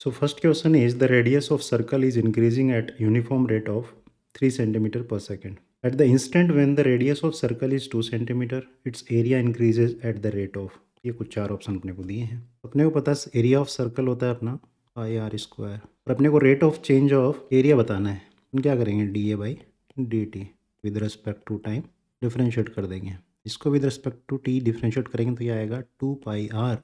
So first question is the radius of circle is increasing at uniform rate of 3 centimeter per second. At the instant when the radius of circle is 2 centimeter, its area increases at the rate of, ये कुछ चार option अपने को दिए हैं। अपने को पता है एरिया ऑफ सर्कल होता है अपना पाई आर स्क्वायर और अपने को rate of change of area बताना है। हम क्या करेंगे d a by d t with respect to time differentiate कर देंगे। इसको with respect to t differentiate करेंगे तो ये आएगा 2 पाई आर,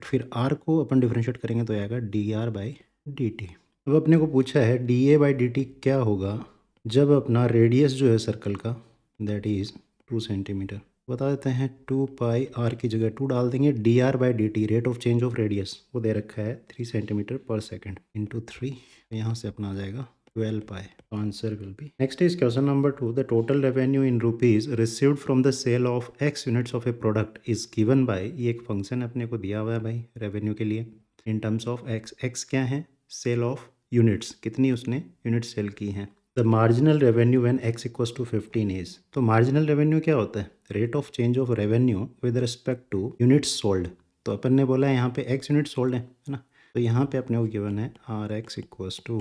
फिर आर को अपन डिफ्रेंशिएट करेंगे तो आएगा D R by d T. अब अपने को पूछा है D a by d T क्या होगा जब अपना रेडियस जो है सर्कल का दैट इज़ 2 सेंटीमीटर। बता देते हैं 2 पाई आर की जगह 2 डाल देंगे, D R by d T rate of change of radius वो दे रखा है 3 सेंटीमीटर पर सेकेंड इंटू 3, यहाँ से अपना आ जाएगा 12 pi. Answer will be. Next is question number 2, the total revenue in rupees received from the sale of X units of a product is given by, ये एक फंक्शन अपने को दिया हुआ है भाई रेवेन्यू के लिए, in terms of x. X क्या है? सेल ऑफ यूनिट्स, कितनी उसने यूनिट सेल की हैं। The marginal revenue when x equals to 15 is, तो मार्जिनल रेवेन्यू क्या होता है? Rate of change of revenue with respect to units sold. तो अपन ने बोला है यहाँ पे एक्स यूनिट सोल्ड है ना, तो यहाँ पे अपने को गिवन है R x equals to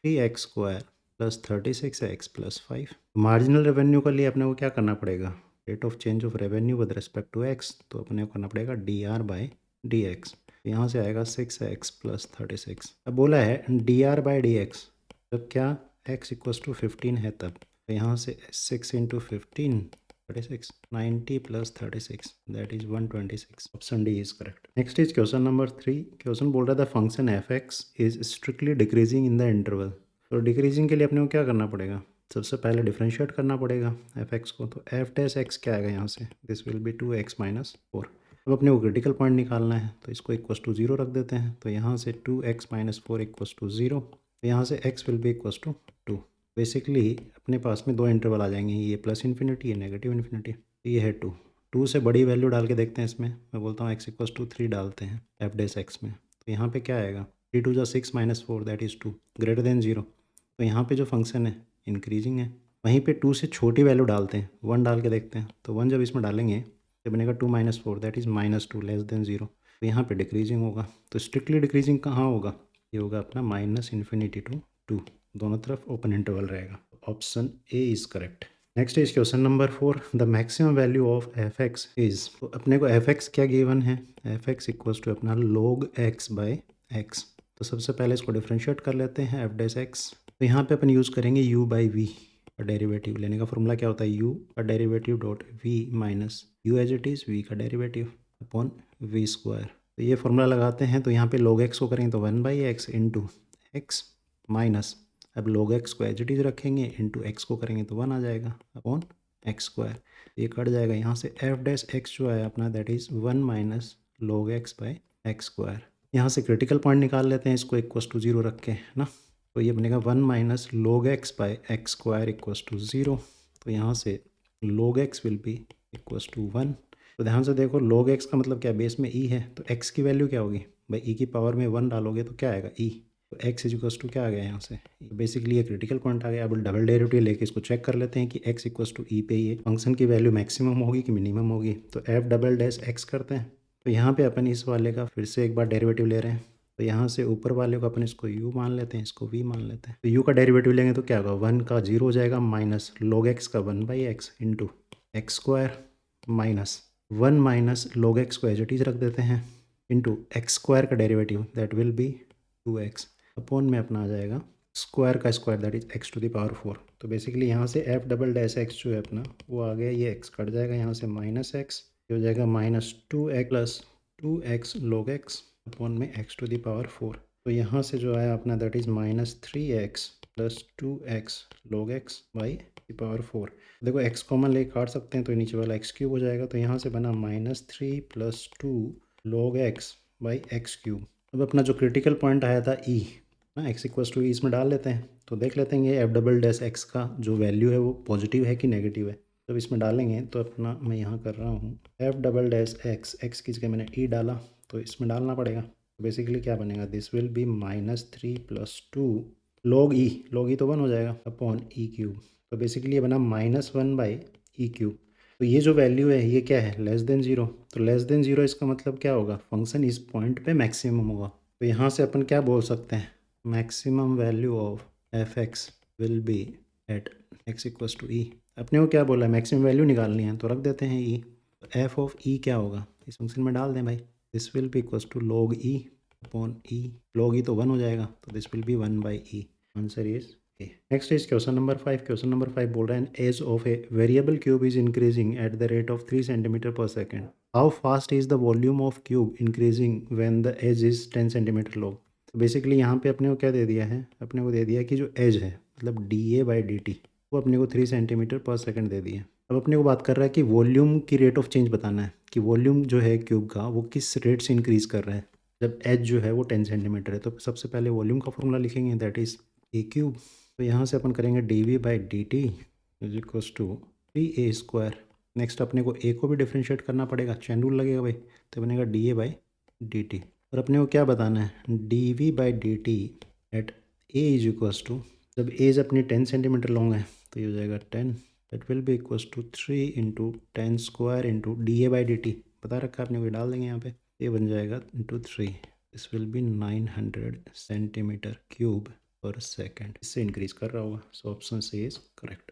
3x square plus 36x plus 5। Marginal revenue के लिए अपने को क्या करना पड़ेगा? Rate of change of revenue with respect to x, तो अपने को करना पड़ेगा d R by d x. यहाँ से आएगा 6x प्लस 36। अब बोला है d R by d x, जब क्या x इक्वल्स टू 15 है तब, तो यहाँ से 6 into 15 36, 90 plus 36 that is 126। Option D is correct. Next is question number 3। Question बोल रहा था function F x is strictly decreasing in the interval. तो डिक्रीजिंग के लिए अपने को क्या करना पड़ेगा? सबसे पहले डिफ्रेंशिएट करना पड़ेगा एफ एक्स को, तो एफ डैश एक्स क्या आएगा यहाँ से? This will be 2x minus 4। अब अपने को क्रिटिकल पॉइंट निकालना है तो इसको इक्वस टू 0 रख देते हैं, तो यहाँ से 2x माइनस 4 इक्वस टू 0, तो यहाँ से x will be equals to 2। Basically अपने पास में दो इंटरवल आ जाएंगे, ये प्लस इन्फिनिटी ये नेगेटिव इन्फिनिटी, ये है 2। 2 से बड़ी वैल्यू डाल के देखते हैं इसमें, मैं बोलता हूँ x इक्वस टू 3 डालते हैं एफ डैश एक्स में, तो यहाँ पे क्या आएगा? 3 2 6 minus 4 that is 2 greater than 0। तो यहाँ पे जो फंक्शन है इंक्रीजिंग है। वहीं पे 2 से छोटी वैल्यू डालते हैं, 1 डाल के देखते हैं, तो 1 जब इसमें डालेंगे तो बनेगा 2 minus 4 that is minus 2 less than 0। तो यहाँ पे डिक्रीजिंग होगा, तो स्ट्रिक्टली डिक्रीजिंग कहाँ होगा? ये होगा अपना माइनस इन्फिनिटी टू 2, दोनों तरफ ओपन इंटरवल रहेगा। Option A is correct. Next is question number 4, the maximum value of F x is, तो अपने को एफ एक्स क्या गिवन है? एफ एक्स इक्वल्स टू अपना log x बाई एक्स। तो सबसे पहले इसको डिफ्रेंशिएट कर लेते हैं एफ डैश एक्स, तो यहाँ पे अपन यूज़ करेंगे u बाई वी का डेरिवेटिव। लेने का फॉर्मूला क्या होता है? u का derivative dot v minus u as it is v का डेरिवेटिव अपॉन वी स्क्वायर। तो ये फॉर्मूला लगाते हैं, तो यहाँ पे log x को करेंगे तो 1 by x into x minus, अब log x को एज इट इज़ रखेंगे इंटू एक्स को करेंगे तो 1 आ जाएगा अपॉन एक्स स्क्वायर। ये कट जाएगा, यहाँ से एफ डैश एक्स जो है अपना that is 1 minus log x by x square. यहाँ से क्रिटिकल पॉइंट निकाल लेते हैं इसको इक्वस टू 0 रख के, है ना, तो ये बनेगा 1 minus log x by x square equals to 0। तो यहाँ से log x will be equals to 1। तो ध्यान से देखो log x का मतलब क्या? बेस में e है, तो x की वैल्यू क्या होगी भाई? e की पावर में 1 डालोगे तो क्या आएगा? e। तो x इक्वस टू क्या आ गया यहाँ से? बेसिकली ये क्रिटिकल पॉइंट आ गया। अब डबल डेरिवेटिव लेके इसको चेक कर लेते हैं कि x इक्वस टू ई पे ये फंक्शन की वैल्यू मैक्सिमम होगी कि मिनिमम होगी। तो एफ डबल डैश एक्स करते हैं, तो यहाँ पे अपन इस वाले का फिर से एक बार डेरिवेटिव ले रहे हैं, तो यहाँ से ऊपर वाले को अपन इसको u मान लेते हैं, इसको v मान लेते हैं। तो u का डेरिवेटिव लेंगे तो क्या होगा? 1 का 0 हो जाएगा माइनस log x का 1 by x into x square minus 1 minus log x को एज इट इज़ रख देते हैं इंटू एक्स स्क्वायर का derivative that will be 2x upon में अपना आ जाएगा स्क्वायर का square that is x to the power 4। तो बेसिकली यहाँ से एफ डबल डैश एक्स जो है अपना वो आ गया, ये x कट जाएगा, यहाँ से माइनस एक्स हो जाएगा minus 2x plus 2x log x upon में x टू द पावर 4। तो यहाँ से जो आया अपना that is minus 3x plus 2x log x by the power 4। देखो x कॉमन लेके काट सकते हैं, तो नीचे वाला x क्यूब हो जाएगा, तो यहाँ से बना minus 3 plus 2 log x by x cube. अब अपना जो क्रिटिकल पॉइंट आया था e ना, x इक्वल्स टू इसमें डाल लेते हैं, तो देख लेते हैं ये एफ डबल डैश एक्स का जो वैल्यू है वो पॉजिटिव है कि नेगेटिव है। जब इसमें डालेंगे तो अपना मैं यहाँ कर रहा हूँ F double dash x, x की जगह मैंने ई डाला, तो इसमें डालना पड़ेगा। तो बेसिकली क्या बनेगा? This will B minus 3 plus 2 log ई तो 1 हो जाएगा अपॉन ई क्यूब। तो बेसिकली ये बना माइनस 1 बाई ई क्यूब। तो ये जो वैल्यू है ये क्या है? Less than 0। तो लेस देन 0 इसका मतलब क्या होगा? फंक्शन इस पॉइंट पे मैक्सिमम होगा। तो यहाँ से अपन क्या बोल सकते हैं, maximum value of F X will be at X equals to E. अपने को क्या बोला है, मैक्सिमम वैल्यू निकालनी है, तो रख देते हैं ई। तो एफ ऑफ ई क्या होगा, इस फंक्शन में डाल दें भाई, this will be equals to log E upon E. Log E तो 1 हो जाएगा, तो this will be 1 by E. Answer is A. Next is question number 5। Question number 5 बोल रहा है edge of a variable cube is increasing at the rate of 3 centimetre per second. How fast is the volume of cube increasing when the edge is 10 centimetre long. तो basically यहाँ पे अपने को क्या दे दिया है, अपने को दे दिया कि जो एज है मतलब D a by d T वो अपने को 3 सेंटीमीटर पर सेकेंड दे दिया। अब अपने को बात कर रहा है कि वॉल्यूम की रेट ऑफ चेंज बताना है, कि वॉल्यूम जो है क्यूब का वो किस रेट से इंक्रीज़ कर रहा है जब एज जो है वो 10 सेंटीमीटर है। तो सबसे पहले वॉल्यूम का फॉर्मूला लिखेंगे, दैट इज़ ए क्यूब। तो यहाँ से अपन करेंगे d v by d t is equals to 3a²। Next अपने को ए को भी डिफ्रेंशिएट करना पड़ेगा, चैन रूल लगेगा भाई, तो बनेगा d a by d t. और अपने को क्या बताना है, d v by d t at a is equals to, जब एज अपनी 10 सेंटीमीटर लॉन्ग है तो ये हो जाएगा 10, that will be equals to 3 into 10² into d a by d t बता रखा है आपने, कोई डाल देंगे यहाँ पे, ये बन जाएगा into 3, this will be 900 centimetre cube per second. इससे इंक्रीज कर रहा होगा, so option c is correct.